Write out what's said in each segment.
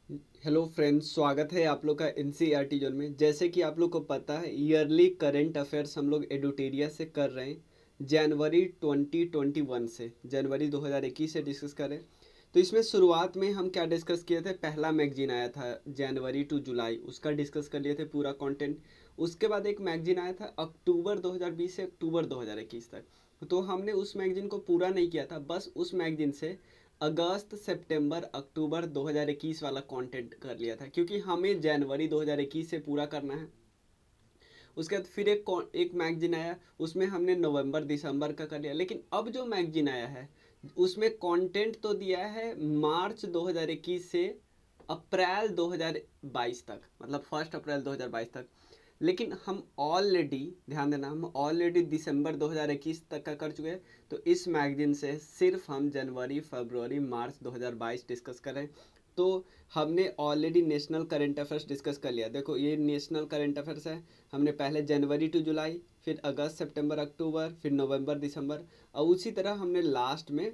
Hello friends, स्वागत है आप लोग का एनसीईआरटी जोन में। जैसे कि आप लोग को पता है, ईयरली करंट अफेयर्स हम लोग एडुटेरिया से कर रहे हैं। जनवरी 2021 से जनवरी 2021 से डिस्कस कर रहे हैं। तो इसमें शुरुआत में हम क्या डिस्कस किए थे, पहला मैगजीन आया था जनवरी टू जुलाई, उसका डिस्कस कर लिए थे पूरा कंटेंट। उसके बाद एक मैगजीन आया था अक्टूबर 2020 से अक्टूबर 2021 तक। तो हमने उस मैगजीन को पूरा नहीं किया था, बस उस मैगजीन से अगस्त सितंबर अक्टूबर 2021 वाला कंटेंट कर लिया था, क्योंकि हमें जनवरी 2021 से पूरा करना है। उसके बाद फिर एक मैगजीन आया, उसमें हमने नवंबर दिसंबर का कर लिया। लेकिन अब जो मैगजीन आया है उसमें कंटेंट तो दिया है मार्च 2021 से अप्रैल 2022 तक, मतलब 1 अप्रैल 2022 तक। लेकिन हम ऑलरेडी, ध्यान देना, हम ऑलरेडी दिसंबर 2021 तक का कर चुके हैं। तो इस मैगजीन से सिर्फ हम जनवरी फरवरी मार्च 2022 डिस्कस कर रहे हैं। तो हमने already national current affairs discuss कर लिया। देखो, ये नेशनल करंट अफेयर्स है। हमने पहले जनवरी टू जुलाई, फिर अगस्त सितंबर अक्टूबर, फिर नवंबर दिसंबर, और उसी तरह हमने लास्ट में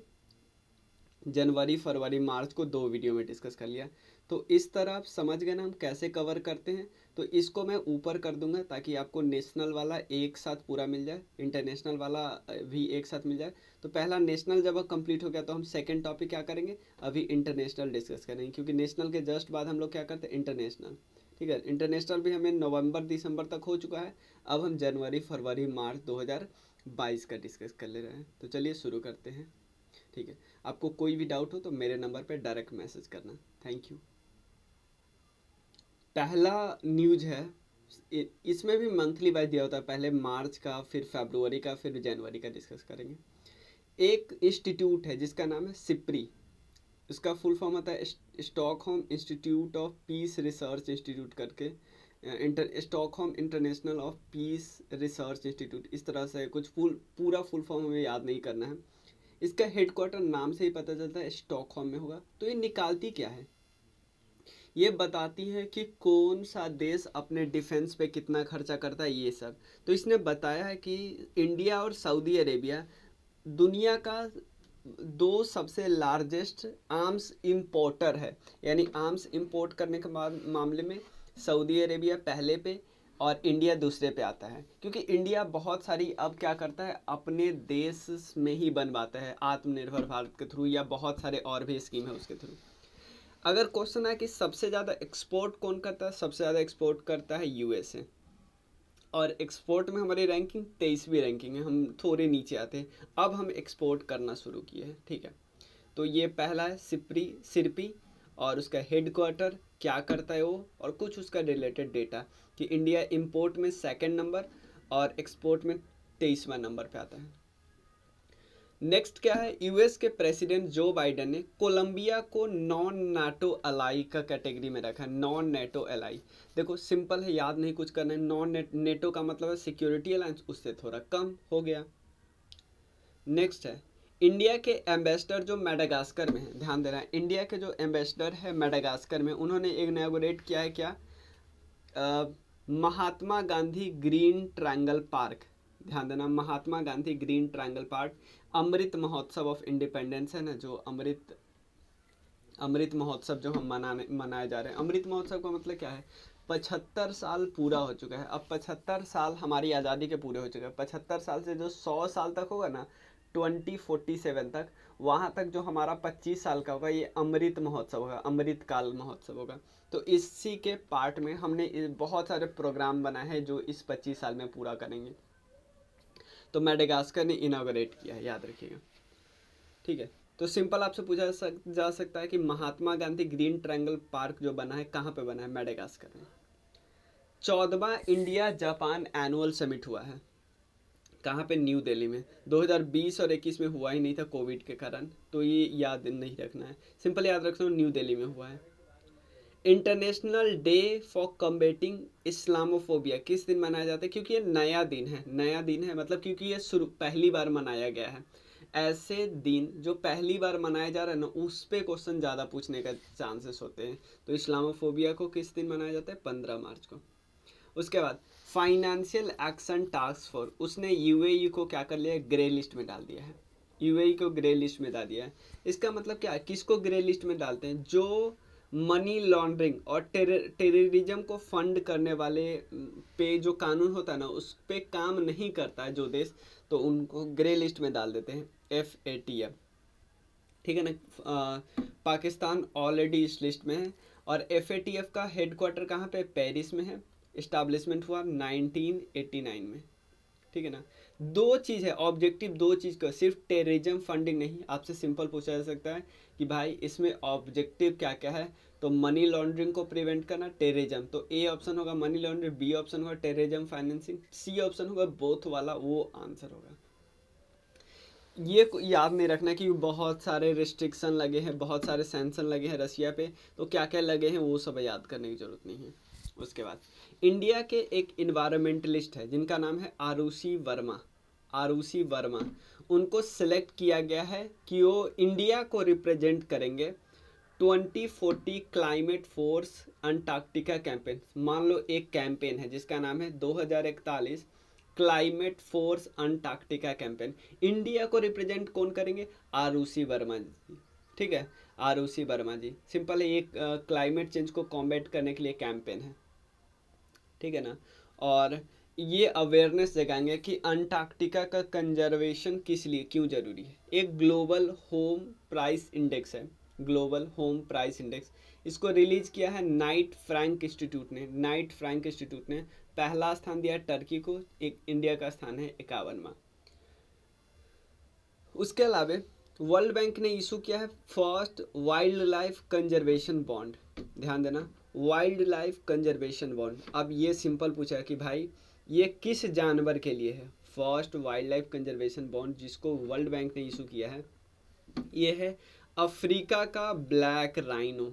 जनवरी फरवरी मार्च को 2 वीडियो में डिस्कस कर लिया। तो इस तरह आप समझ गए ना हम कैसे कवर करते हैं। तो इसको मैं ऊपर कर दूंगा ताकि आपको नेशनल वाला एक साथ पूरा मिल जाए, इंटरनेशनल वाला भी एक साथ मिल जाए। तो पहला नेशनल जब कंप्लीट हो गया तो हम सेकंड टॉपिक क्या करेंगे, अभी इंटरनेशनल डिस्कस करेंगे, क्योंकि नेशनल के जस्ट बाद हम लोग क्या करते हैं, इंटरनेशनल। ठीक है, इंटरनेशनल भी हमें नवंबर दिसंबर तक हो चुका है। अब हम जनवरी फरवरी मार्च 2022 का डिस्कस कर ले रहे हैं। तो चलिए शुरू करते हैं। ठीक है, आपको कोई भी डाउट हो तो मेरे नंबर पे डायरेक्ट मैसेज करना। Thank you. पहला न्यूज है, इसमें भी मंथली वाइज दिया होता है, पहले मार्च का, फिर फरवरी का, फिर जनवरी का डिस्कस करेंगे। एक इंस्टीट्यूट है जिसका नाम है सिप्री। इसका फुल फॉर्म होता है Stockholm Institute of Peace Research Institute करके, Stockholm International of Peace Research Institute, इस तरह से कुछ पूरा फुल फॉर्म हमें याद नहीं करना है। इसका हेडक्वार्टर नाम से ही पता चलता है स्टॉकहोम में होगा। तो ये निकालती क्या है, ये बताती है कि कौन सा देश अपने डिफेंस पे कितना खर्चा करता है, ये सब। तो इसने बताया है कि इंडिया और सऊदी अरेबिया दुनिया का दो सबसे लार्जेस्ट आर्म्स इंपोर्टर है। यानी आर्म्स इंपोर्ट करने के बाद मामले में सऊदी अरेबिया पहले पे और इंडिया दूसरे पे आता है, क्योंकि इंडिया बहुत सारी अब क्या करता है, अपने देश में ही बनवाता है, आत्मनिर्भर भारत के थ्रू, या बहुत सारे और भी स्कीम है उसके थ्रू। अगर क्वेश्चन है कि सबसे ज़्यादा एक्सपोर्ट कौन करता है, सबसे ज़्यादा एक्सपोर्ट करता है यूएसए। और एक्सपोर्ट में हमारी रैंकिंग 23वीं रैंकिंग है, हम थोड़े नीचे आते हैं। अब हम एक्सपोर्ट करना शुरू किए हैं। ठीक है, तो ये पहला है सिरपी, और उसका हेडक्वार्टर क्या करता है वो, और कुछ उसका रिलेटेड डेटा, कि इंडिया इंपोर्ट में सेकंड नंबर और एक्सपोर्ट में 23वां नंबर पे आता है। नेक्स्ट क्या है, यूएस के प्रेसिडेंट जो बाइडेन ने कोलंबिया को नॉन नाटो अलाई का कैटेगरी में रखा है। नॉन नेटो अलाई, देखो सिंपल है, याद नहीं कुछ करना है। नॉन नेटो का मतलब है सिक्योरिटी अलायंस, उससे थोड़ा कम हो गया। नेक्स्ट है, इंडिया के एम्बेसडर जो मेडागास्कर में है, ध्यान देना है, इंडिया के जो एम्बेसडर है मेडागास्कर में, उन्होंने इनॉग्रेट किया है क्या, Mahatma Gandhi green triangle park. ध्यान देना, Mahatma Gandhi green triangle park. Amrit Mahotsav of independence है ना, जो अमृत महोत्सव जो हम मनाए जा रहे हैं। अमृत महोत्सव का मतलब क्या है, 75 साल पूरा हो चुका है। अब 75 साल हमारी आज़ादी के पूरे हो चुके हैं। 75 साल से जो 100 साल तक होगा ना, 2047 तक, वहाँ तक जो हमारा 25 साल का होगा, ये अमृत महोत्सव होगा, अमृत काल महोत्सव होगा। तो इसी के पार्ट में हमने बहुत सारे प्रोग्राम बनाए हैं जो इस 25 साल में पूरा करेंगे। तो मेडागास्कर ने इनॉग्रेट किया है, याद रखिएगा। ठीक है, तो सिंपल आपसे पूछा जा सकता है कि Mahatma Gandhi green triangle park जो बना है कहाँ पे बना है, मेडागास्कर में। 14वां इंडिया जापान एनुअल समिट हुआ है, कहाँ पे, न्यू दिल्ली में। 2020 और 21 में हुआ ही नहीं था कोविड के कारण, तो ये याद नहीं रखना है, सिंपल याद रखना, न्यू दिल्ली में हुआ है। इंटरनेशनल डे फॉर कम्बेटिंग इस्लामोफोबिया किस दिन मनाया जाता है, क्योंकि ये नया दिन है, नया दिन है मतलब क्योंकि ये पहली बार मनाया गया है। ऐसे दिन जो पहली बार मनाया जा रहा है ना, उस पे क्वेश्चन ज़्यादा पूछने का चांसेस होते हैं। तो इस्लामोफोबिया को किस दिन मनाया जाता है, 15 मार्च को। उसके बाद फाइनेंशियल एक्शन टास्क फोर्स, उसने यूएई को क्या कर लिया, ग्रे लिस्ट में डाल दिया है। यूएई को ग्रे लिस्ट में डाल दिया है। इसका मतलब क्या है, किसको ग्रे लिस्ट में डालते हैं, जो मनी लॉन्ड्रिंग और टेररिज्म को फंड करने वाले पे जो कानून होता है ना उस पे काम नहीं करता है जो देश, तो उनको ग्रे लिस्ट में डाल देते हैं, FATF। ठीक है ना। पाकिस्तान ऑलरेडी इस लिस्ट में है। और FATF का हेडक्वार्टर कहाँ पे, पेरिस में है। इस्टाब्लिशमेंट हुआ 1989 में। ठीक है ना। दो चीज़ है ऑब्जेक्टिव, दो चीज़ का, सिर्फ टेररिज्म फंडिंग नहीं। आपसे सिंपल पूछा जा सकता है कि भाई इसमें ऑब्जेक्टिव क्या क्या है, तो मनी लॉन्ड्रिंग को प्रिवेंट करना, टेररिज्म, तो A ऑप्शन होगा मनी लॉन्ड्रिंग, B ऑप्शन होगा टेररिज्म फाइनेंसिंग, C ऑप्शन होगा बोथ वाला, वो आंसर होगा। ये याद नहीं रखना कि बहुत सारे रिस्ट्रिक्शन लगे हैं, बहुत सारे सैंक्शन लगे हैं रसिया पे, तो क्या क्या लगे हैं वो सब याद करने की जरूरत नहीं है। उसके बाद इंडिया के एक इन्वायरमेंटलिस्ट है जिनका नाम है आरुषि वर्मा। आरुषि वर्मा, उनको सिलेक्ट किया गया है कि वो इंडिया को रिप्रेजेंट करेंगे 2040 क्लाइमेट फोर्स अंटार्कटिका कैंपेन। मान लो एक कैंपेन है जिसका नाम है 2041 climate force Antarctica campaign. India को रिप्रेजेंट कौन करेंगे, आरुषि वर्मा जी। ठीक है, आरुषि वर्मा जी। सिंपल है, एक क्लाइमेट चेंज को कॉम्बैट करने के लिए कैंपेन है। ठीक है ना। और ये अवेयरनेस जगाएंगे कि अंटार्कटिका का कंजर्वेशन किस लिए क्यों जरूरी है। एक ग्लोबल होम प्राइस इंडेक्स है, ग्लोबल होम प्राइस इंडेक्स, इसको रिलीज किया है नाइट फ्रैंक इंस्टीट्यूट ने। नाइट फ्रैंक इंस्टीट्यूट ने पहला स्थान दिया टर्की को, एक इंडिया का स्थान है 51वां। उसके अलावा वर्ल्ड बैंक ने इशू किया है first wild life conservation bond. ध्यान देना, वाइल्ड लाइफ कंजर्वेशन बॉन्ड। अब ये सिंपल पूछा है कि भाई ये किस जानवर के लिए है, first wild life conservation bond जिसको वर्ल्ड बैंक ने इशू किया है, ये है अफ्रीका का ब्लैक राइनो।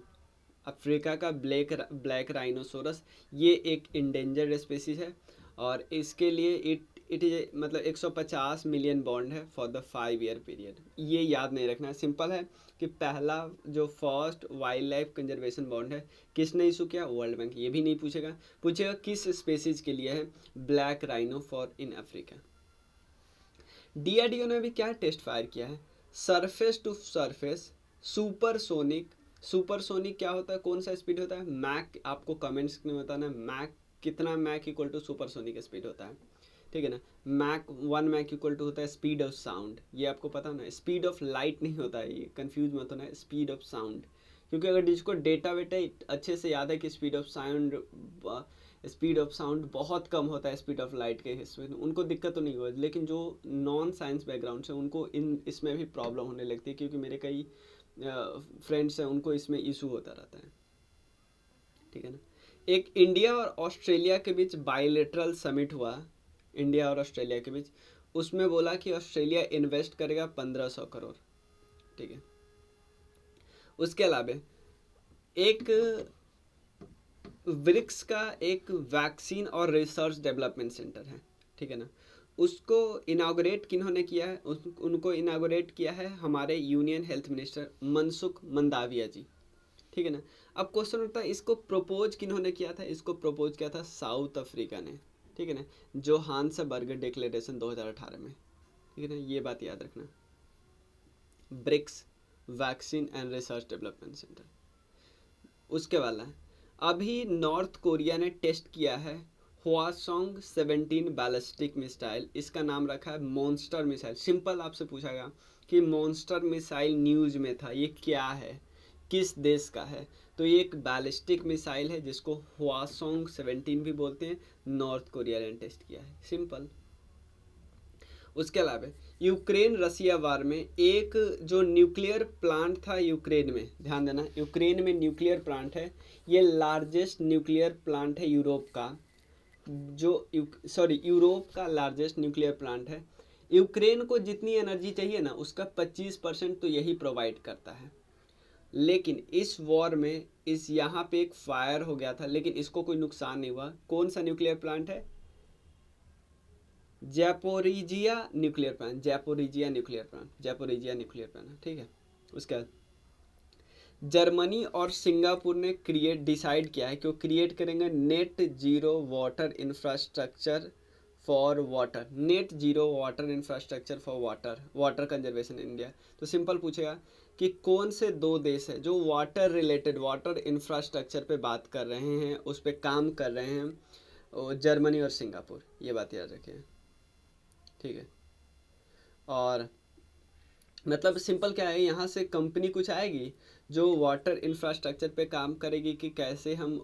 अफ्रीका का ब्लैक राइनोसोरस, ये एक इंडेंजर्ड स्पीसीज है और इसके लिए इट इज मतलब 150 मिलियन बॉन्ड है फॉर द 5 ईयर पीरियड। ये याद नहीं रखना है, सिंपल है कि पहला जो first wild life conservation bond है किसने इशू किया, वर्ल्ड बैंक। ये भी नहीं पूछेगा, पूछेगा किस स्पेसीज के लिए है, black rhino for in Africa. DRDO ने भी क्या टेस्ट फायर किया है, surface to surface supersonic. Supersonic क्या होता है, कौन सा स्पीड होता है, मैक। आपको कमेंट्स में बताना मैक कितना, Mach equal to supersonic speed होता है। ठीक है ना। मैक 1 मैक इक्वल टू होता है स्पीड ऑफ साउंड, ये आपको पता ना, स्पीड ऑफ लाइट नहीं होता है, ये कंफ्यूज मत होना, स्पीड ऑफ साउंड। क्योंकि अगर जिसको डेटा वेटा अच्छे से याद है कि स्पीड ऑफ साउंड बहुत कम होता है स्पीड ऑफ लाइट के हिस्से में, उनको दिक्कत तो नहीं हुआ, लेकिन जो नॉन साइंस बैकग्राउंड से उनको इसमें भी प्रॉब्लम होने लगती है, क्योंकि मेरे कई फ्रेंड्स हैं उनको इसमें इशू होता रहता है। ठीक है ना। एक इंडिया और ऑस्ट्रेलिया के बीच बायलैटरल समिट हुआ, इंडिया और ऑस्ट्रेलिया के बीच, उसमें बोला कि ऑस्ट्रेलिया इन्वेस्ट करेगा 1500 करोड़। ठीक है। उसके अलावा एक ब्रिक्स का एक वैक्सीन और रिसर्च डेवलपमेंट सेंटर है। ठीक है ना। उसको इनागोरेट किन्होंने किया है, उनको इनागोरेट किया है हमारे union health minister Mansukh Mandaviya ji. ठीक है ना। अब क्वेश्चन उठता है इसको प्रपोज किन्होंने किया था, इसको प्रपोज किया था साउथ अफ्रीका ने। ठीक है ना, जोहान्सबर्ग डिक्लेरेशन 2018 में। ठीक है ना, ये बात याद रखना। BRICS vaccine and research development centre. उसके वाला है, अभी नॉर्थ कोरिया ने टेस्ट किया है हवासोंग 17 बैलिस्टिक मिसाइल, इसका नाम रखा है मॉन्स्टर मिसाइल। सिंपल आपसे पूछा गया कि मॉन्स्टर मिसाइल न्यूज में था, ये क्या है, किस देश का है, तो ये एक बैलिस्टिक मिसाइल है जिसको हवासोंग 17 भी बोलते हैं, नॉर्थ कोरिया ने टेस्ट किया है। सिंपल। उसके अलावा यूक्रेन रसिया वार में एक जो न्यूक्लियर प्लांट था यूक्रेन में, ध्यान देना यूक्रेन में न्यूक्लियर प्लांट है, ये लार्जेस्ट न्यूक्लियर प्लांट है यूरोप का, यूरोप का लार्जेस्ट न्यूक्लियर प्लांट है। यूक्रेन को जितनी एनर्जी चाहिए ना उसका 25% तो यही प्रोवाइड करता है। लेकिन इस वॉर में इस यहाँ पे एक फायर हो गया था, लेकिन इसको कोई नुकसान नहीं हुआ। कौन सा न्यूक्लियर प्लांट है, Zaporizhzhia nuclear plant, Zaporizhzhia nuclear plant, Zaporizhzhia nuclear plant. ठीक है। उसके बाद जर्मनी और सिंगापुर ने डिसाइड किया है कि वो क्रिएट करेंगे net zero water infrastructure for water, net zero water infrastructure for water conservation in India. तो सिंपल पूछेगा कि कौन से दो देश है जो वाटर रिलेटेड, वाटर इंफ्रास्ट्रक्चर पे बात कर रहे हैं, उस पर काम कर रहे हैं, और जर्मनी और सिंगापुर, ये बात याद रखें, ठीक है। और मतलब सिंपल क्या है, यहाँ से कंपनी कुछ आएगी जो वाटर इंफ्रास्ट्रक्चर पे काम करेगी कि कैसे हम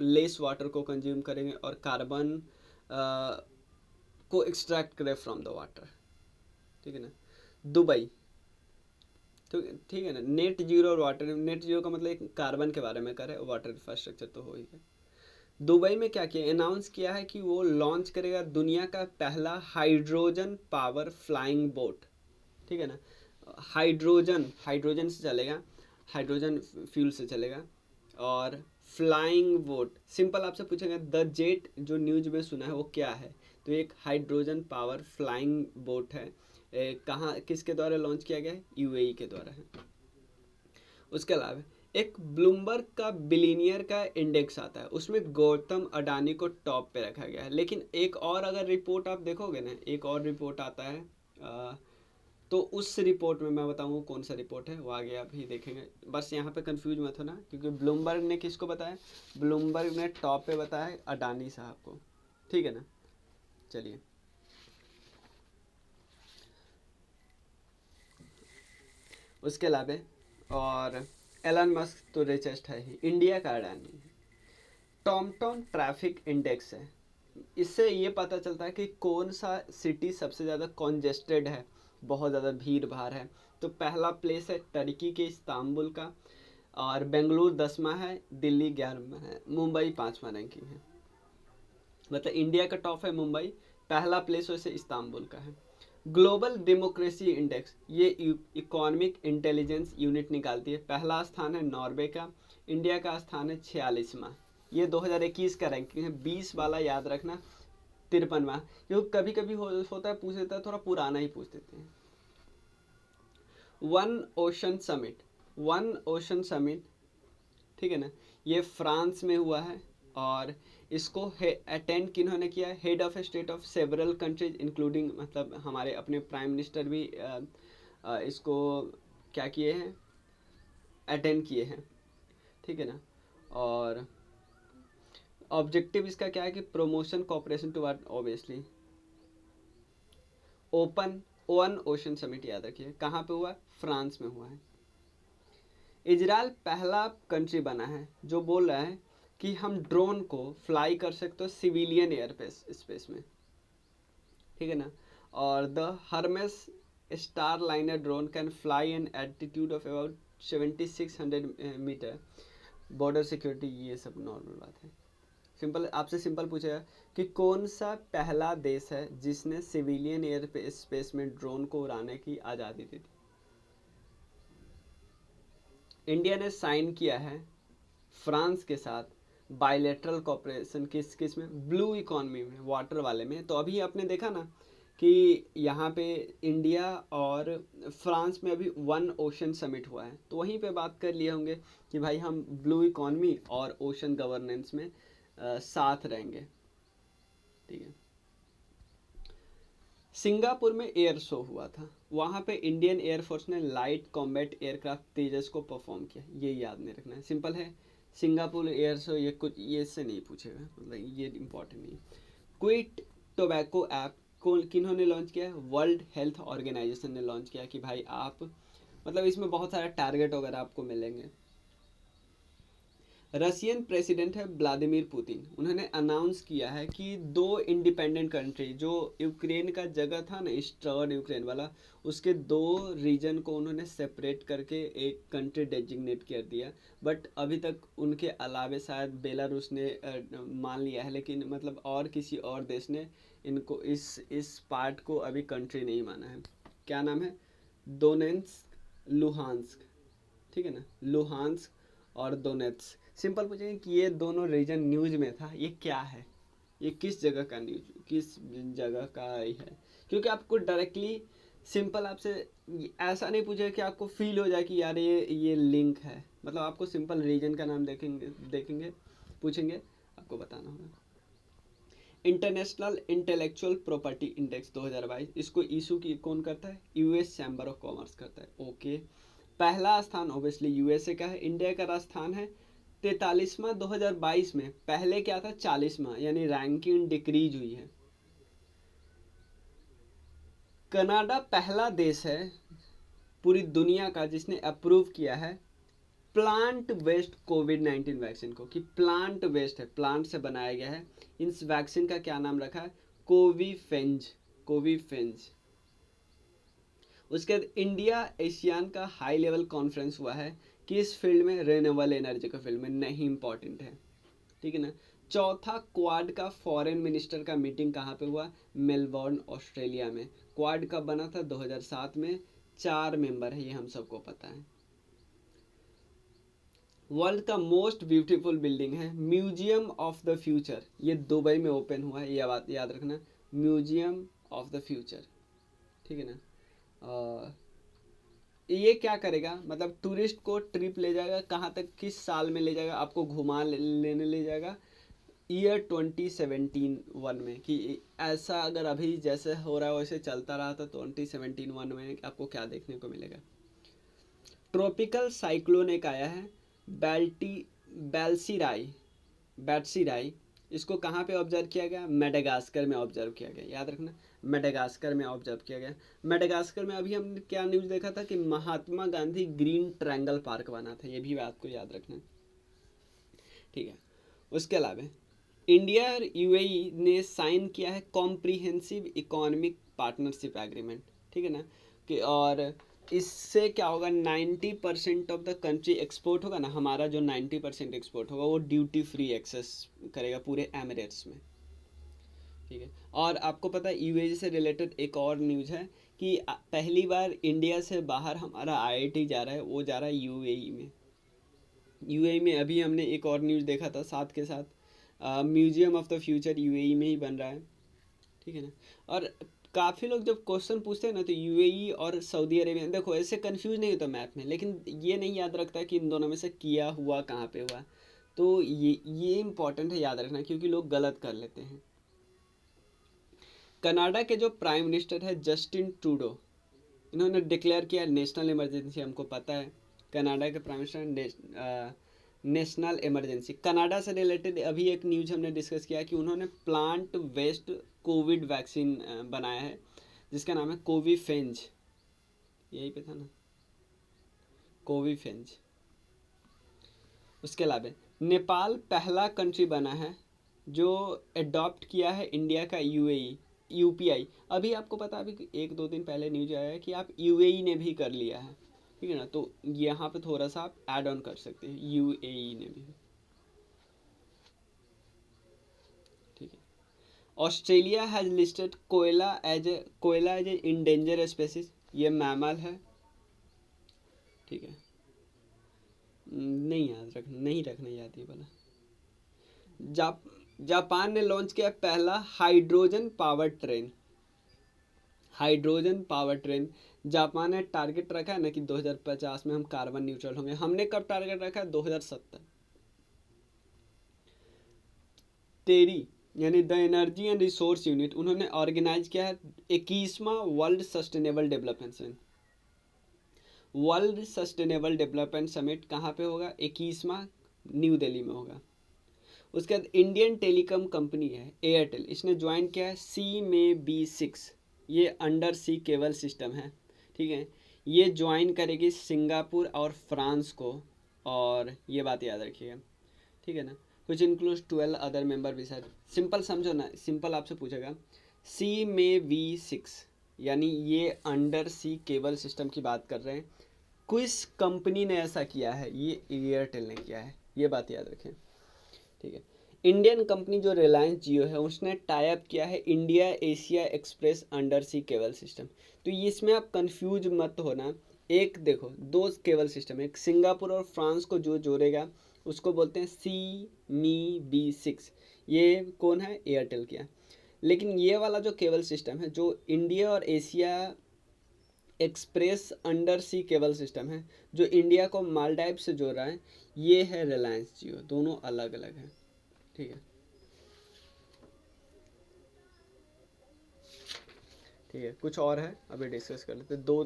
लेस वाटर को कंज्यूम करेंगे और कार्बन को एक्सट्रैक्ट करें फ्रॉम द वाटर, ठीक है ना। दुबई, तो ठीक है ना, नेट जीरो और वाटर, नेट जीरो का मतलब एक कार्बन के बारे में करे, वाटर इंफ्रास्ट्रक्चर तो हो ही है। दुबई में क्या किया, अनाउंस किया है कि वो लॉन्च करेगा दुनिया का पहला हाइड्रोजन पावर फ्लाइंग बोट, ठीक है ना। हाइड्रोजन से चलेगा, हाइड्रोजन फ्यूल से चलेगा। और फ्लाइंग बोट, सिंपल आपसे पूछेंगे द जेट जो न्यूज में सुना है वो क्या है, तो एक हाइड्रोजन पावर फ्लाइंग बोट है। कहाँ, किसके द्वारा लॉन्च किया गया है, यूएई के द्वारा है। उसके अलावा एक ब्लूमबर्ग का बिलीनियर का इंडेक्स आता है, उसमें गौतम अडानी को टॉप पे रखा गया है। लेकिन एक और अगर रिपोर्ट आप देखोगे ना, एक और रिपोर्ट आता है, तो उस रिपोर्ट में मैं बताऊँ कौन सा रिपोर्ट है, वो आगे आप ही देखेंगे। बस यहाँ पे कंफ्यूज मत होना, क्योंकि ब्लूमबर्ग ने किसको बताया, ब्लूमबर्ग ने टॉप पे बताया अडानी साहब को, ठीक है ना। चलिए, उसके अलावा और एलन मस्क तो रिचेस्ट है ही, इंडिया का अडानी। टॉमटॉम ट्रैफिक इंडेक्स है, इससे ये पता चलता है कि कौन सा सिटी सबसे ज़्यादा कॉन्जेस्टेड है, बहुत ज़्यादा भीड़ भाड़ है। तो पहला प्लेस है टर्की के इस्तांबुल का, और बेंगलुरु 10वां है, दिल्ली 11वां है, मुंबई 5वां रैंकिंग है। मतलब इंडिया का टॉप है मुंबई, पहला प्लेस वैसे इस्तांबुल का है। ग्लोबल डेमोक्रेसी इंडेक्स, ये इकोनॉमिक इंटेलिजेंस यूनिट निकालती है, पहला स्थान है नॉर्वे का, इंडिया का स्थान है 46वां। ये 2021 का रैंकिंग है, 20 वाला याद रखना, 53वां, क्योंकि कभी कभी होता है, पूछ देता है, थोड़ा पुराना ही पूछ देते हैं। वन ओशन समिट, ठीक है ना, ये फ्रांस में हुआ है। और इसको अटेंड किन्होंने किया है, head of state of several countries including, मतलब हमारे अपने प्राइम मिनिस्टर भी इसको क्या किए हैं, अटेंड किए हैं, ठीक है ना। और ऑब्जेक्टिव इसका क्या है कि promotion cooperation toward, obviously one ocean summit याद रखिए, कहाँ पे हुआ, फ्रांस में हुआ है। इजराइल पहला कंट्री बना है जो बोल रहा है कि हम ड्रोन को फ्लाई कर सकते हो सिविलियन एयर स्पेस में, ठीक है ना। और the Hermes Starliner drone can fly an altitude of about 7600 metre, border security, ये सब नॉर्मल बात है। सिंपल, आपसे सिंपल पूछेगा कि कौन सा पहला देश है जिसने सिविलियन एयर स्पेस में ड्रोन को उड़ाने की आज़ादी दी थी। इंडिया ने साइन किया है फ्रांस के साथ बायलैटरल कॉपरेशन, किस में, ब्लू इकोनॉमी में, वाटर वाले में। तो अभी आपने देखा ना कि यहाँ पे इंडिया और फ्रांस में अभी वन ओशन समिट हुआ है, तो वहीं पे बात कर लिए होंगे कि भाई हम ब्लू इकोनॉमी और ओशन गवर्नेंस में साथ रहेंगे, ठीक है। सिंगापुर में एयर शो हुआ था, वहाँ पे इंडियन एयरफोर्स ने लाइट कॉम्बैट एयरक्राफ्ट तेजस को परफॉर्म किया, ये याद नहीं रखना है, सिंपल है। सिंगापुर एयर शो, ये कुछ ये इससे नहीं पूछेगा, मतलब ये इंपॉर्टेंट नहीं। क्विट टोबैको ऐप को किन्होंने लॉन्च किया है, वर्ल्ड हेल्थ ऑर्गेनाइजेशन ने लॉन्च किया कि भाई आप, मतलब इसमें बहुत सारे टारगेट वगैरह आपको मिलेंगे। रशियन प्रेसिडेंट है व्लादिमीर पुतिन, उन्होंने अनाउंस किया है कि 2 इंडिपेंडेंट कंट्री, जो यूक्रेन का जगह था ना ईस्टर्न यूक्रेन वाला, उसके 2 रीजन को उन्होंने सेपरेट करके एक कंट्री डेजिग्नेट कर दिया। बट अभी तक उनके अलावे शायद बेलारूस ने मान लिया है, लेकिन मतलब और किसी और देश ने इनको इस पार्ट को अभी कंट्री नहीं माना है। क्या नाम है, दोनेत्स्क लुहांस्क, ठीक है ना, लुहांस्क और दोनेत्स्क। सिंपल पूछेंगे कि ये दोनों रीजन न्यूज में था, ये क्या है, ये किस जगह का न्यूज, किस जगह का ही है, क्योंकि आपको डायरेक्टली सिंपल आपसे ऐसा नहीं पूछेगा कि आपको फील हो जाए कि यार ये लिंक है, मतलब आपको सिंपल रीजन का नाम देखेंगे पूछेंगे, आपको बताना होगा। इंटरनेशनल इंटेलेक्चुअल प्रॉपर्टी इंडेक्स 2022, इसको इशू की कौन करता है, यूएस चैम्बर ऑफ कॉमर्स करता है, ओके। पहला स्थान ओबियसली यूएसए का है, इंडिया का स्थान है 43वां 2022 में, पहले क्या था 40वां, यानी रैंकिंग डिक्रीज हुई है। कनाडा पहला देश है पूरी दुनिया का जिसने अप्रूव किया है प्लांट बेस्ड कोविड-19 वैक्सीन को, कि प्लांट बेस्ड है, प्लांट से बनाया गया है। इस वैक्सीन का क्या नाम रखा है? कोविफेंज। उसके बाद इंडिया एशियान का हाई लेवल कॉन्फ्रेंस हुआ है कि इस फील्ड में, रिन्यूएबल एनर्जी के फील्ड में, नहीं इंपॉर्टेंट है, ठीक है ना। चौथा क्वाड का फॉरेन मिनिस्टर का मीटिंग कहाँ पे हुआ? मेलबोर्न ऑस्ट्रेलिया में। क्वाड कब बना था? 2007 में। 4 मेंबर है, ये हम सबको पता है। वर्ल्ड का मोस्ट ब्यूटीफुल बिल्डिंग है म्यूजियम ऑफ द फ्यूचर, ये दुबई में ओपन हुआ है, ये बात याद रखना, म्यूजियम ऑफ द फ्यूचर, ठीक है ना। ये क्या करेगा? मतलब टूरिस्ट को ट्रिप ले जाएगा, कहाँ तक, किस साल में ले जाएगा? आपको घुमा लेने ले जाएगा ईयर 2017 में, कि ऐसा अगर अभी जैसे हो रहा है वैसे चलता रहा तो 2017 में आपको क्या देखने को मिलेगा? ट्रॉपिकल साइक्लोन एक आया है बैट्सीराई। इसको कहाँ पे ऑब्जर्व किया गया? मेडागास्कर में ऑब्जर्व किया गया, याद रखना, मेडागास्कर में ऑब्जर्व किया गया। मेडागास्कर में अभी हमने क्या न्यूज़ देखा था कि Mahatma Gandhi green triangle park बना था, ये भी बात को याद रखना, ठीक है। उसके अलावा इंडिया और यूएई ने साइन किया है कॉम्प्रिहेंसिव इकोनॉमिक पार्टनरशिप एग्रीमेंट, ठीक है ना, कि और इससे क्या होगा, 90% ऑफ द कंट्री एक्सपोर्ट होगा ना, हमारा जो 90% एक्सपोर्ट होगा वो ड्यूटी फ्री एक्सेस करेगा पूरे एमिरेट्स में, ठीक है। और आपको पता है यूएई से रिलेटेड एक और न्यूज़ है कि पहली बार इंडिया से बाहर हमारा आईआईटी जा रहा है, वो जा रहा है यूएई में। यूएई में अभी हमने एक और न्यूज़ देखा था साथ के साथ, museum of the future UAE में ही बन रहा है, ठीक है ना। और काफ़ी लोग जब क्वेश्चन पूछते हैं ना तो यूएई और सऊदी अरेबिया, देखो ऐसे कंफ्यूज नहीं होता मैप में, लेकिन ये नहीं याद रखता कि इन दोनों में से किया हुआ कहाँ पे हुआ, तो ये इंपॉर्टेंट है याद रखना, क्योंकि लोग गलत कर लेते हैं। कनाडा के जो प्राइम मिनिस्टर है जस्टिन ट्रूडो, इन्होंने डिक्लेयर किया नेशनल इमरजेंसी, हमको पता है कनाडा के prime minister national emergency. Canada से रिलेटेड अभी एक न्यूज़ हमने डिस्कस किया कि उन्होंने प्लांट बेस्ड कोविड वैक्सीन बनाया है जिसका नाम है कोविफेंज, यही पे था ना, कोविफेंज। उसके अलावा नेपाल पहला कंट्री बना है जो अडॉप्ट किया है इंडिया का यूपीआई। अभी आपको पता, अभी 1-2 दिन पहले न्यूज आया है कि आप यूएई ने भी कर लिया है, ठीक है ना, तो यहाँ पे थोड़ा सा आप ऐड ऑन कर सकते हैं, यूएई ने भी, ठीक है। ऑस्ट्रेलिया हैज लिस्टेड कोयला एज ए इंडेंजर स्पेसिस, ये मैमल है, ठीक है। नहीं रखना याद ये वाला। जापान ने लॉन्च किया पहला हाइड्रोजन पावर ट्रेन। जापान ने टारगेट रखा है ना कि 2050 में हम कार्बन न्यूट्रल होंगे, हमने कब टारगेट रखा है? 2070। टेरी यानी the energy and resource unit, उन्होंने ऑर्गेनाइज किया है 21वां वर्ल्ड सस्टेनेबल डेवलपमेंट समिट। कहाँ पे होगा? 21वां न्यू दिल्ली में होगा। उसके बाद इंडियन टेलीकॉम कंपनी है एयरटेल, इसने ज्वाइन किया है CMAB6, ये अंडर सी केबल सिस्टम है, ठीक है। ये ज्वाइन करेगी सिंगापुर और फ्रांस को, और ये बात याद रखिएगा, ठीक है ना। कुछ इंक्लूड 12 अदर मेंबर भी सर, सिंपल समझो ना, सिंपल आपसे पूछेगा CMAB6 यानी ये अंडर सी केबल सिस्टम की बात कर रहे हैं। किस कंपनी ने ऐसा किया है? ये एयरटेल ने किया है, ये बात याद रखें, ठीक है। इंडियन कंपनी जो रिलायंस जियो है उसने टाई अप किया है India Asia Express undersea cable system. तो इसमें आप कंफ्यूज मत होना, एक देखो 2 केबल सिस्टम है, एक सिंगापुर और फ्रांस को जो जोड़ेगा उसको बोलते हैं CMAB6, ये कौन है? एयरटेल किया। लेकिन ये वाला जो केबल सिस्टम है जो इंडिया और Asia Express undersea cable system है जो इंडिया को मालदीव से जोड़ रहा है, ये है रिलायंस जियो, दोनों अलग अलग हैं, ठीक है, ठीक है। कुछ और है अभी डिस्कस कर लेते, दो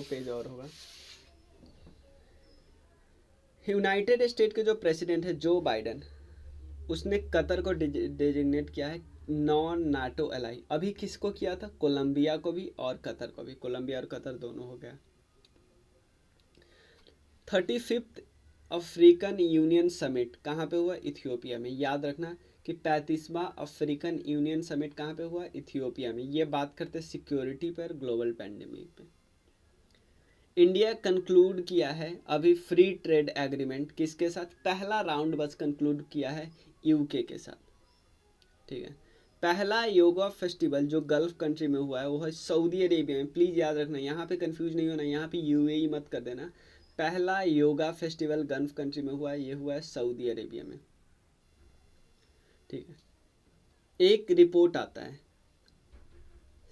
पेज और होगा। यूनाइटेड स्टेट के जो प्रेसिडेंट है जो बाइडन, उसने कतर को डेजिग्नेट किया है नॉन नाटो एलाई। अभी किसको किया था? कोलंबिया को भी और कतर को भी। कोलंबिया और कतर दोनों हो गया। 35th अफ्रीकन यूनियन समिट कहाँ पे हुआ? इथियोपिया में। याद रखना कि 35वां अफ्रीकन यूनियन समिट कहाँ पे हुआ? इथियोपिया में। ये बात करते सिक्योरिटी पर, ग्लोबल पैंडेमिक पे। इंडिया कंक्लूड किया है अभी फ्री ट्रेड एग्रीमेंट किसके साथ? पहला राउंड बस कंक्लूड किया है यूके के साथ, ठीक है। पहला योगा फेस्टिवल जो गल्फ कंट्री में हुआ है वो है सऊदी अरेबिया में। प्लीज़ याद रखना, यहाँ पे कंफ्यूज नहीं होना, यहाँ पे यूएई मत कर देना। पहला योगा फेस्टिवल गल्फ कंट्री में हुआ है, ये हुआ है सऊदी अरेबिया में, ठीक है। एक रिपोर्ट आता है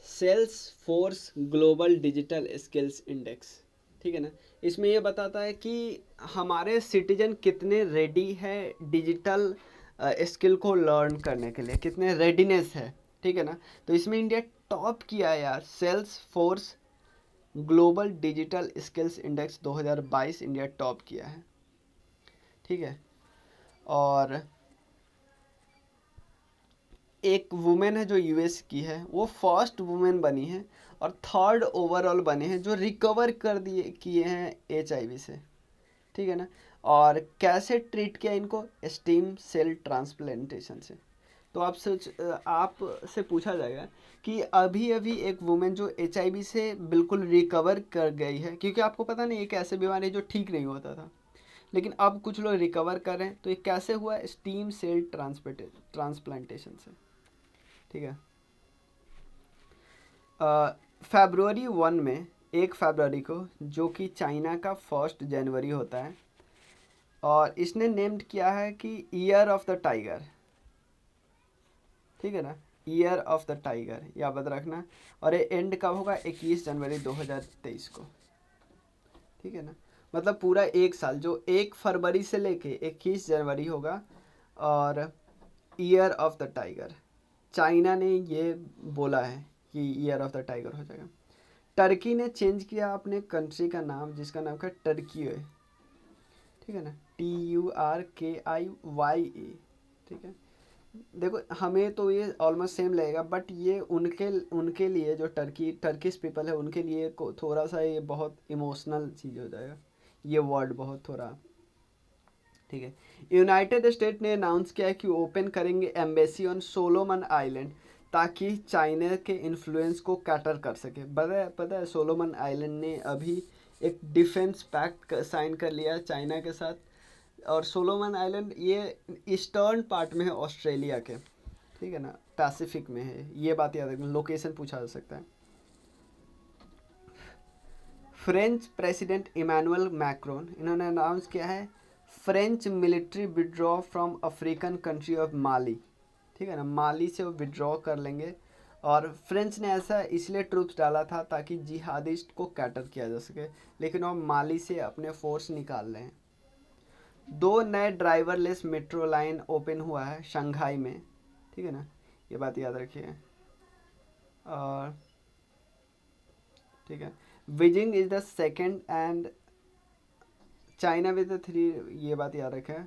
Salesforce global digital skills index, ठीक है ना। इसमें ये बताता है कि हमारे सिटीजन कितने रेडी है डिजिटल स्किल को लर्न करने के लिए, कितने रेडीनेस है, ठीक है ना। तो इसमें इंडिया टॉप किया है यार। Salesforce global digital skills index 2022 India top किया है, ठीक है। और एक वुमेन है जो यूएस की है, वो फर्स्ट वुमेन बनी है और थर्ड ओवरऑल बने हैं जो रिकवर कर दिए किए हैं एचआईवी से, ठीक है ना। और कैसे ट्रीट किया इनको? स्टीम सेल ट्रांसप्लांटेशन से। तो आपसे पूछा जाएगा कि अभी अभी एक वुमेन जो एचआईवी से बिल्कुल रिकवर कर गई है, क्योंकि आपको पता नहीं एक ऐसे बीमारी जो ठीक नहीं होता था, लेकिन अब कुछ लोग रिकवर कर रहे हैं। तो ये कैसे हुआ? स्टीम सेल ट्रांसप्लांटेशन से, ठीक है। फरवरी 1 में, 1 फरवरी को, जो कि चाइना का 1 जनवरी होता है, और इसने नेम्ड किया है कि ईयर ऑफ द टाइगर, ठीक है ना। ईयर ऑफ द टाइगर याद रखना। और ये एंड कब होगा? 21 जनवरी 2023 को, ठीक है ना। मतलब पूरा एक साल, जो 1 फरवरी से लेके 21 जनवरी होगा। और year of the tiger China ने ये बोला है कि ईयर ऑफ द टाइगर हो जाएगा। टर्की ने चेंज किया अपने कंट्री का नाम, जिसका नाम है टर्की है, ठीक है ना। TURKIYE, ठीक है। देखो हमें तो ये ऑलमोस्ट सेम लगेगा, बट ये उनके लिए जो टर्किश पीपल है उनके लिए थोड़ा सा ये बहुत इमोशनल चीज़ हो जाएगा, ये वर्ड बहुत थोड़ा, ठीक है। यूनाइटेड स्टेट ने अनाउंस किया है कि ओपन करेंगे एम्बेसी ऑन सोलोमन आइलैंड, ताकि चाइना के इन्फ्लुएंस को कैटर कर सके। पता है सोलोमन आइलैंड ने अभी एक डिफेंस पैक्ट साइन कर लिया है चाइना के साथ। और सोलोमन आइलैंड ये ईस्टर्न पार्ट में है ऑस्ट्रेलिया के, ठीक है ना, पैसिफिक में है। ये बात याद रखना, लोकेशन पूछा जा सकता है। फ्रेंच प्रेसिडेंट इमैनुअल मैक्रोन, इन्होंने अनाउंस किया है French military withdraw from African country of Mali, ठीक है ना। माली से वो विड्रॉ कर लेंगे। और फ्रेंच ने ऐसा इसलिए ट्रूप्स डाला था ताकि जिहादिस्ट को कैटर किया जा सके, लेकिन वो माली से अपने फोर्स निकाल रहे हैं। 2 नए ड्राइवरलेस मेट्रो लाइन ओपन हुआ है शंघाई में, ठीक है ना, ये बात याद रखिए। और ठीक है, Beijing is the second and China with the 3, ये बात याद रखें।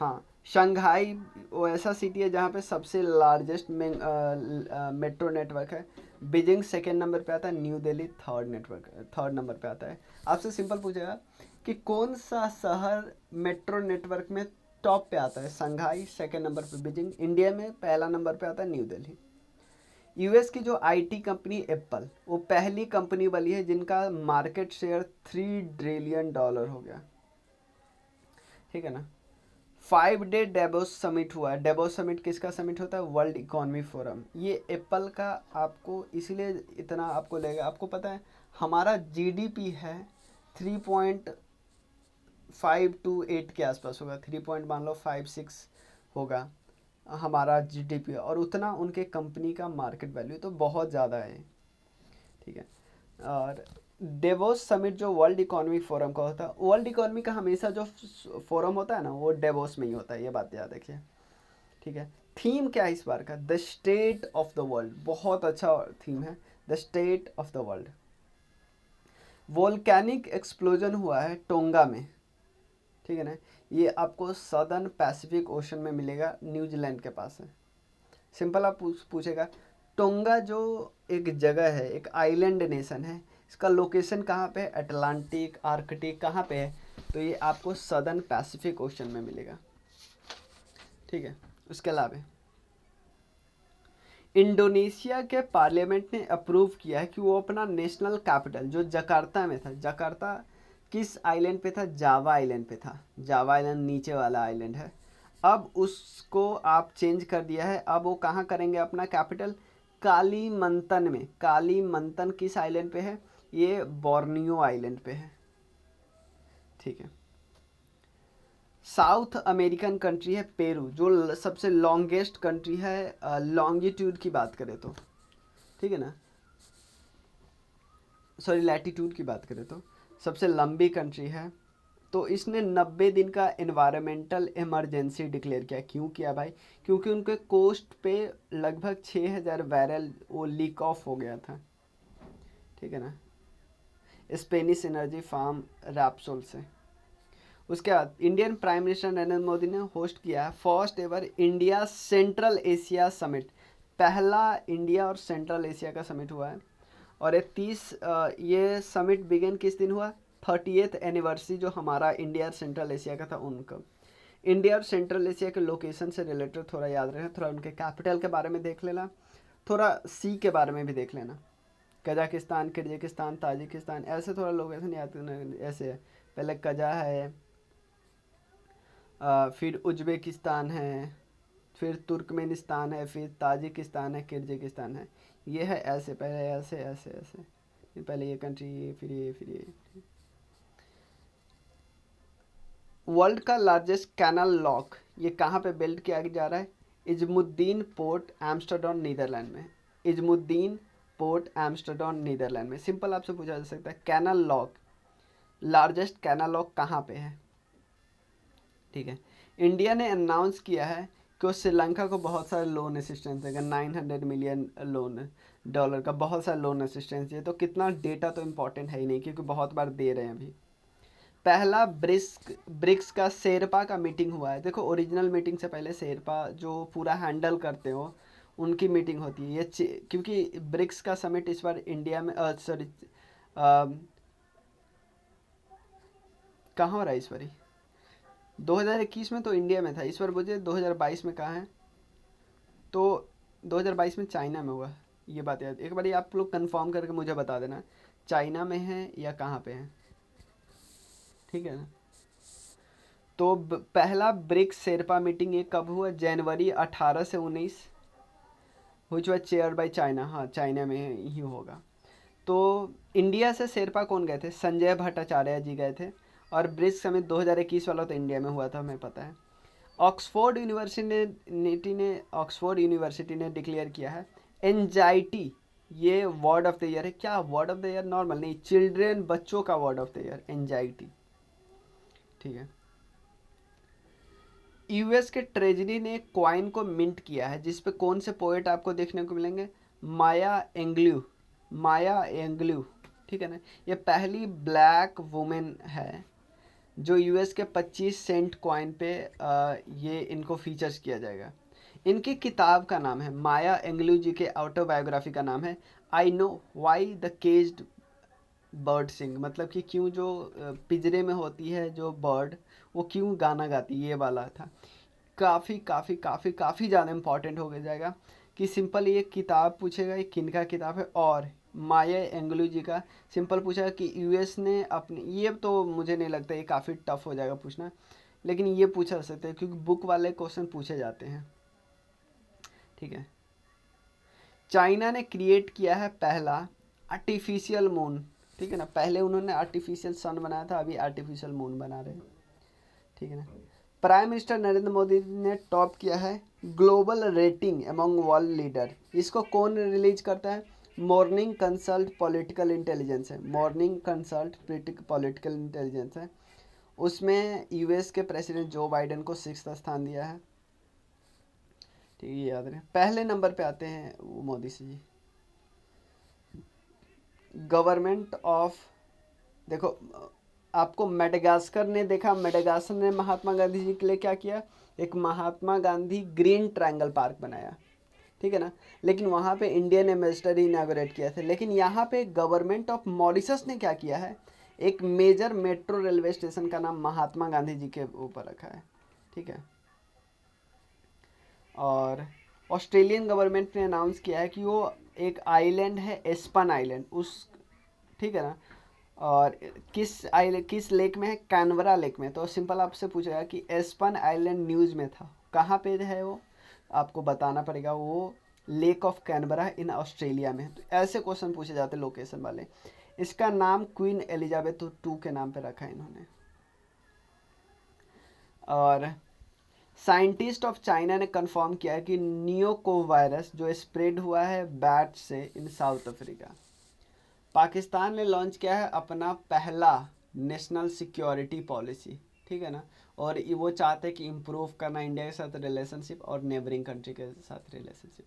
हाँ, शंघाई वो ऐसा सिटी है जहाँ पे सबसे लार्जेस्ट मेट्रो नेटवर्क है। बीजिंग सेकेंड नंबर पे आता है, न्यू दिल्ली थर्ड नंबर पे आता है। आपसे सिंपल पूछेगा कि कौन सा शहर मेट्रो नेटवर्क में टॉप पे आता है? शंघाई सेकेंड नंबर पे, बीजिंग इंडिया में पहला नंबर पे आता है न्यू दिल्ली। यूएस की जो आईटी कंपनी एप्पल, वो पहली कंपनी बनी है जिनका मार्केट शेयर $3 ट्रिलियन हो गया, ठीक है ना। 5 डे डेवोस समिट हुआ है। डेवोस समिट किसका समिट होता है? World economy forum. ये एप्पल का आपको इसलिए इतना आपको लगेगा, आपको पता है हमारा जीडीपी है 3.528 के आसपास होगा, 3 मान लो 5-6 होगा हमारा जीडीपी, और उतना उनके कंपनी का मार्केट वैल्यू, तो बहुत ज़्यादा है, ठीक है। और डेवोस समिट जो वर्ल्ड इकोनॉमी फोरम का होता है, वर्ल्ड इकोनॉमी का हमेशा जो फोरम होता है ना, वो डेवोस में ही होता है, ये बात याद रखिए, ठीक है। थीम क्या है इस बार का? The state of the world, बहुत अच्छा थीम है, the state of the world. Volcanic explosion हुआ है टोंगा में, ठीक है ना। ये आपको सदर्न पैसिफिक ओशन में मिलेगा, न्यूजीलैंड के पास है। सिंपल आप पूछेगा टोंगा जो एक जगह है, एक आइलैंड नेशन है, इसका लोकेशन कहाँ पे है, अटलांटिक, आर्कटिक, कहाँ पे है, तो ये आपको सदर्न पैसिफिक ओशन में मिलेगा। ठीक है। उसके अलावा इंडोनेशिया के पार्लियामेंट ने अप्रूव किया है कि वो अपना नेशनल कैपिटल जो जकार्ता में था, जकार्ता किस आइलैंड पे था, जावा आइलैंड पे था, जावा आइलैंड नीचे वाला आइलैंड है, अब उसको आप चेंज कर दिया है। अब वो कहाँ करेंगे अपना कैपिटल, कालीमंतन में। कालीमंतन किस आइलैंड पे है, ये बोर्नियो आइलैंड पे है। ठीक है। साउथ अमेरिकन कंट्री है पेरू, जो सबसे लॉन्गेस्ट कंट्री है लॉन्गिट्यूड की बात करें तो, ठीक है ना, सॉरी लैटिट्यूड की बात करें तो सबसे लंबी कंट्री है। तो इसने 90 दिन का एनवायरमेंटल इमरजेंसी डिक्लेयर किया। क्यों किया भाई, क्योंकि उनके कोस्ट पे लगभग 6000 बैरल वो लीक ऑफ हो गया था। ठीक है ना, स्पेनिश एनर्जी फार्म रैप्सोल से। उसके बाद Indian prime minister Narendra Modi ने होस्ट किया है first ever India central Asia summit. पहला इंडिया और सेंट्रल एशिया का समिट हुआ है। और ये समिट बिगिन किस दिन हुआ, 30th एनिवर्सरी जो हमारा इंडिया और सेंट्रल एशिया का था उनका। इंडिया और सेंट्रल एशिया के लोकेशन से रिलेटेड थोड़ा याद रहे, थोड़ा उनके कैपिटल के बारे में देख लेना, थोड़ा सी के बारे में भी देख लेना, कजाकिस्तान, किर्गिस्तान, ताजिकिस्तान, ऐसे थोड़ा लोकेशन याद करना। ऐसे है, पहले कजा है, फिर उज्बेकिस्तान है, फिर तुर्कमेनिस्तान है, फिर ताजिकिस्तान है, किर्गिस्तान है। ये है ऐसे, पहले ऐसे ऐसे ऐसे, पहले ये कंट्री, ये फिर ये फिर ये। वर्ल्ड का लार्जेस्ट कैनल लॉक ये कहाँ पे बिल्ड किया जा रहा है, इजमुद्दीन पोर्ट एम्स्टरडम नीदरलैंड में। इजमुद्दीन पोर्ट एम्स्टरडम नीदरलैंड में। सिंपल आपसे पूछा जा सकता है canal lock, largest canal lock कहाँ पे है। ठीक है। इंडिया ने अनाउंस किया है कि वो श्रीलंका को बहुत सारे लोन असिस्टेंस देगा, 900 मिलियन लोन डॉलर का बहुत सारा लोन असिस्टेंस है। तो कितना डेटा तो इम्पोर्टेंट है ही नहीं, क्योंकि बहुत बार दे रहे हैं अभी। पहला ब्रिक्स का शेरपा का मीटिंग हुआ है। देखो ओरिजिनल मीटिंग से पहले शेरपा जो पूरा हैंडल करते हो उनकी मीटिंग होती है। ये क्योंकि ब्रिक्स का समिट इस बार इंडिया में सॉरी कहाँ हो रहा है इस बार, 2021 में तो इंडिया में था, इस बार मुझे 2022 में कहाँ है, तो 2022 में चाइना में हुआ। ये बात याद, एक बार आप लोग कंफर्म करके मुझे बता देना चाइना में है या कहाँ पे है। ठीक है ना। तो पहला ब्रिक्स शेरपा मीटिंग ये कब हुआ, जनवरी 18 से 19, हुई चेयर बाय चाइना। हाँ चाइना में ही होगा। तो इंडिया से शेरपा कौन गए थे, संजय भट्टाचार्य जी गए थे। और ब्रिक्स समिट 2021 वाला तो इंडिया में हुआ था, हमें पता है। ऑक्सफोर्ड यूनिवर्सिटी ने डिक्लेयर किया है एंजाइटी ये वर्ड ऑफ द ईयर है। क्या word of the year, normal नहीं, चिल्ड्रेन बच्चों का word of the year anxiety. ठीक है। यूएस के ट्रेजरी ने क्वाइन को मिंट किया है, जिसपे कौन से पोएट आपको देखने को मिलेंगे, माया एंग्ल्यू, माया एंग्ल्यू। ठीक है ना। ये पहली ब्लैक वुमेन है जो यूएस के 25 सेंट कॉइन पे ये इनको फीचर्स किया जाएगा। इनकी किताब का नाम है, माया एंग्ल्यू जी के ऑटोबायोग्राफी का नाम है I know why the caged bird sing. मतलब कि क्यों जो पिंजरे में होती है जो बर्ड वो क्यों गाना गाती, ये वाला था। काफ़ी काफ़ी काफ़ी काफ़ी ज़्यादा इम्पॉर्टेंट हो जाएगा कि सिंपल ये किताब पूछेगा ये किन का किताब है, और माया एंग्लू जी का। सिंपल पूछा कि यूएस ने अपने, ये तो मुझे नहीं लगता, ये काफ़ी टफ हो जाएगा पूछना, लेकिन ये पूछा सकते हैं क्योंकि बुक वाले क्वेश्चन पूछे जाते हैं। ठीक है। चाइना ने क्रिएट किया है पहला आर्टिफिशियल मून। ठीक है ना, पहले उन्होंने आर्टिफिशियल सन बनाया था, अभी आर्टिफिशियल मून बना रहे हैं। ठीक है ना। प्राइम मिनिस्टर नरेंद्र मोदी ने टॉप किया है global rating among world leader. इसको कौन रिलीज करता है, मॉर्निंग कंसल्ट पॉलिटिकल इंटेलिजेंस है, मॉर्निंग कंसल्ट पॉलिटिकल इंटेलिजेंस है। उसमें यूएस के प्रेसिडेंट जो बाइडेन को 6वां स्थान दिया है। ठीक है, याद रहे। पहले नंबर पे आते हैं वो मोदी जी। गवर्नमेंट ऑफ, देखो आपको मेडागास्कर ने देखा, मेडागास्कर ने महात्मा गांधी जी के लिए क्या किया, एक Mahatma Gandhi green triangle park बनाया, ठीक है ना। लेकिन वहाँ पे इंडियन एम्बेसडर ही इनागोरेट किया था। लेकिन यहाँ पे गवर्नमेंट ऑफ मॉरिशस ने क्या किया है, एक मेजर मेट्रो रेलवे स्टेशन का नाम महात्मा गांधी जी के ऊपर रखा है, ठीक है। और ऑस्ट्रेलियन गवर्नमेंट ने अनाउंस किया है कि वो एक आइलैंड है एस्पन आइलैंड, उस, ठीक है ना। और किस लेक में है, कैनबरा लेक में। तो सिंपल आपसे पूछेगा कि एस्पन आइलैंड न्यूज़ में था, कहाँ पे है वो, आपको बताना पड़ेगा। वो lake of Canberra in Australia में। तो ऐसे क्वेश्चन पूछे जाते हैं लोकेशन वाले। इसका नाम क्वीन एलिजाबेथ II के नाम पे रखा है इन्होंने। और साइंटिस्ट ऑफ चाइना ने कंफर्म किया है कि नियोको वायरस जो स्प्रेड हुआ है बैट से इन साउथ अफ्रीका। पाकिस्तान ने लॉन्च किया है अपना पहला नेशनल सिक्योरिटी पॉलिसी, ठीक है ना। और वो चाहते हैं कि इम्प्रूव करना इंडिया के साथ रिलेशनशिप और नेबरिंग कंट्री के साथ रिलेशनशिप,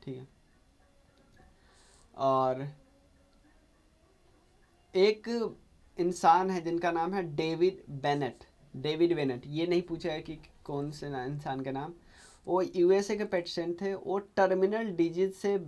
ठीक है। और एक इंसान है जिनका नाम है डेविड बेनेट। डेविड बेनेट, ये नहीं पूछा है कि कौन से इंसान का नाम। वो यूएसए के पेशेंट थे, वो टर्मिनल डिजीज से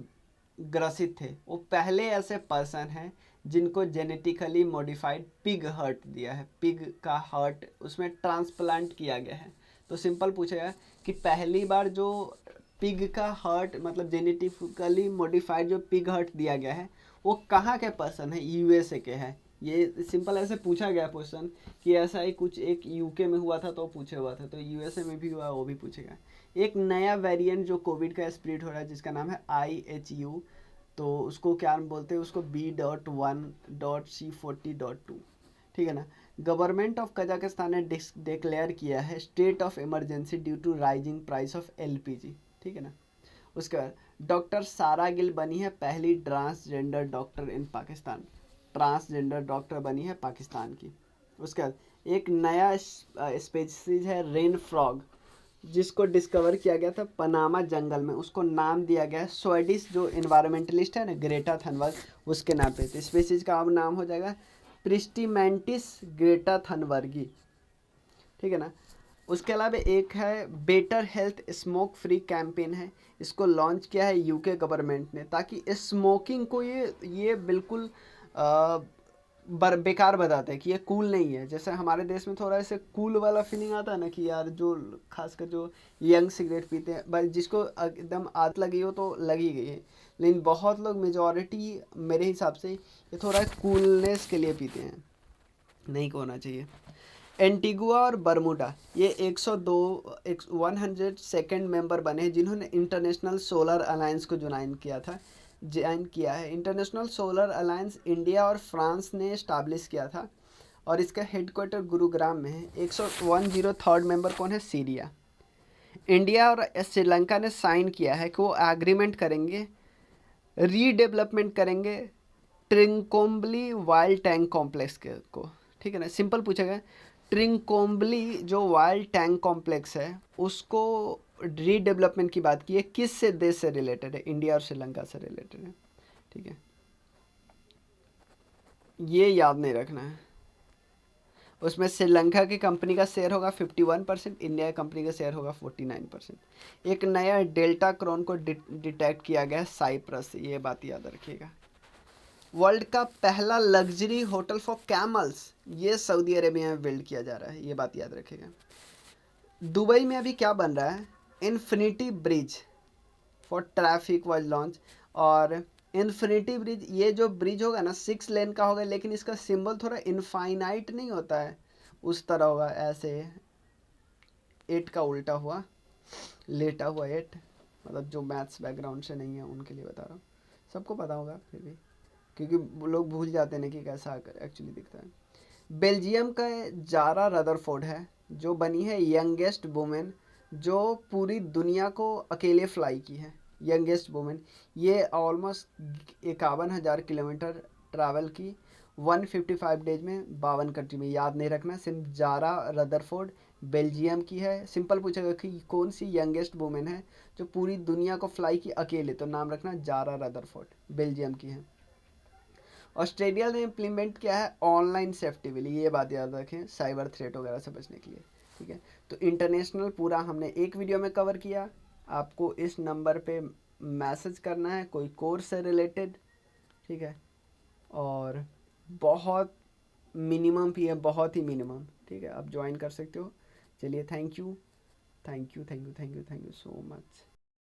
ग्रसित थे। वो पहले ऐसे पर्सन हैं जिनको जेनेटिकली मॉडिफाइड पिग हार्ट दिया है, पिग का हार्ट उसमें ट्रांसप्लांट किया गया है। तो सिंपल पूछेगा कि पहली बार जो पिग का हार्ट मतलब जेनेटिकली मॉडिफाइड जो पिग हार्ट दिया गया है वो कहाँ के पर्सन है, यूएसए के हैं। ये सिंपल ऐसे पूछा गया क्वेश्चन कि ऐसा ही कुछ एक यूके में हुआ था तो पूछे हुआ था, तो यूएसए में भी हुआ वो भी पूछेगा। एक नया वेरिएंट जो कोविड का स्प्रेड हो रहा है जिसका नाम है IHU, तो उसको क्या बोलते हैं, उसको B.1.C40.2, ठीक है ना। गवर्नमेंट ऑफ कजाकिस्तान ने डिक्लेयर किया है state of emergency due to rising price of LPG, ठीक है ना। उसके बाद डॉक्टर सारा गिल बनी है पहली ट्रांसजेंडर डॉक्टर इन पाकिस्तान, ट्रांसजेंडर डॉक्टर बनी है पाकिस्तान की। उसके बाद एक नया स्पीशीज है रेन फ्रॉग जिसको डिस्कवर किया गया था पनामा जंगल में, उसको नाम दिया गया है स्वीडिश जो इन्वायरमेंटलिस्ट है ना ग्रेटा थनबर्ग, उसके नाम पे। तो स्पीशीज का अब नाम हो जाएगा प्रिस्टीमेंटिस ग्रेटा थनबर्गी, ठीक है ना। उसके अलावा एक है better health smoke free campaign है, इसको लॉन्च किया है यूके गवर्नमेंट ने ताकि स्मोकिंग को ये बिल्कुल बेकार बताते हैं कि ये कूल नहीं है। जैसे हमारे देश में थोड़ा ऐसे कूल वाला फीलिंग आता है ना कि यार जो खासकर जो यंग सिगरेट पीते हैं भाई, जिसको एकदम आदत लगी हो तो लगी गई है, लेकिन बहुत लोग मेजॉरिटी मेरे हिसाब से ये थोड़ा कूलनेस के लिए पीते हैं, नहीं होना चाहिए। एंटीगुआ और बरमूडा ये 102 मेंबर बने हैं जिन्होंने इंटरनेशनल सोलर अलायंस को ज्वाइन किया है। इंटरनेशनल सोलर अलायंस इंडिया और फ्रांस ने इस्टाब्लिश किया था और इसका हेडक्वार्टर गुरुग्राम में है। 103 मेंबर कौन है, सीरिया। इंडिया और श्रीलंका ने साइन किया है कि वो एग्रीमेंट करेंगे, रीडेवलपमेंट करेंगे ट्रिंकोम्बली वाइल्ड टैंक कॉम्प्लेक्स को, ठीक है ना। सिंपल पूछा गया ट्रिंकोम्बली जो वाइल्ड टैंक कॉम्प्लेक्स है उसको रीडेवलपमेंट की बात की है, किस से देश से रिलेटेड है, इंडिया और श्रीलंका से रिलेटेड है, ठीक है। ये याद नहीं रखना है। उसमें श्रीलंका की कंपनी का शेयर होगा 51%, इंडिया की कंपनी का शेयर होगा 49%। एक नया डेल्टा क्रॉन को डिटेक्ट किया गया है साइप्रस से, ये बात याद रखिएगा। वर्ल्ड का पहला लग्जरी होटल फॉर कैमल्स ये सऊदी अरेबिया में बिल्ड किया जा रहा है, ये बात याद रखिएगा। दुबई में अभी क्या बन रहा है, infinity bridge for traffic was launch. और इन्फिनिटी ब्रिज, ये जो ब्रिज होगा ना 6 लेन का होगा, लेकिन इसका सिंबल थोड़ा इनफाइनाइट नहीं होता है, उस तरह होगा ऐसे 8 का उल्टा हुआ, लेटा हुआ 8, मतलब जो मैथ्स बैकग्राउंड से नहीं है उनके लिए बता रहा हूँ, सबको पता होगा फिर भी क्योंकि लोग भूल जाते हैं कि कैसा एक्चुअली दिखता है। बेल्जियम का जारा रदरफोर्ड है जो बनी है यंगेस्ट वुमेन जो पूरी दुनिया को अकेले फ्लाई की है, यंगेस्ट वुमेन। ये ऑलमोस्ट 51,000 किलोमीटर ट्रैवल की 155 डेज में 52 कंट्री में। याद नहीं रखना, सिर्फ जारा रदरफोर्ड बेल्जियम की है। सिंपल पूछेगा कि कौन सी यंगेस्ट वुमेन है जो पूरी दुनिया को फ्लाई की अकेले, तो नाम रखना जारा रदरफोर्ड, बेल्जियम की है। ऑस्ट्रेलिया ने इम्प्लीमेंट किया है ऑनलाइन सेफ्टी के लिए, ये बात याद रखें, साइबर थ्रेट वगैरह से बचने के लिए, ठीक है। तो इंटरनेशनल पूरा हमने एक वीडियो में कवर किया। आपको इस नंबर पे मैसेज करना है कोई कोर्स से रिलेटेड, ठीक है, और बहुत मिनिमम फी है, बहुत ही मिनिमम, ठीक है, आप ज्वाइन कर सकते हो। चलिए, thank you, thank you, thank you, thank you, thank you so much.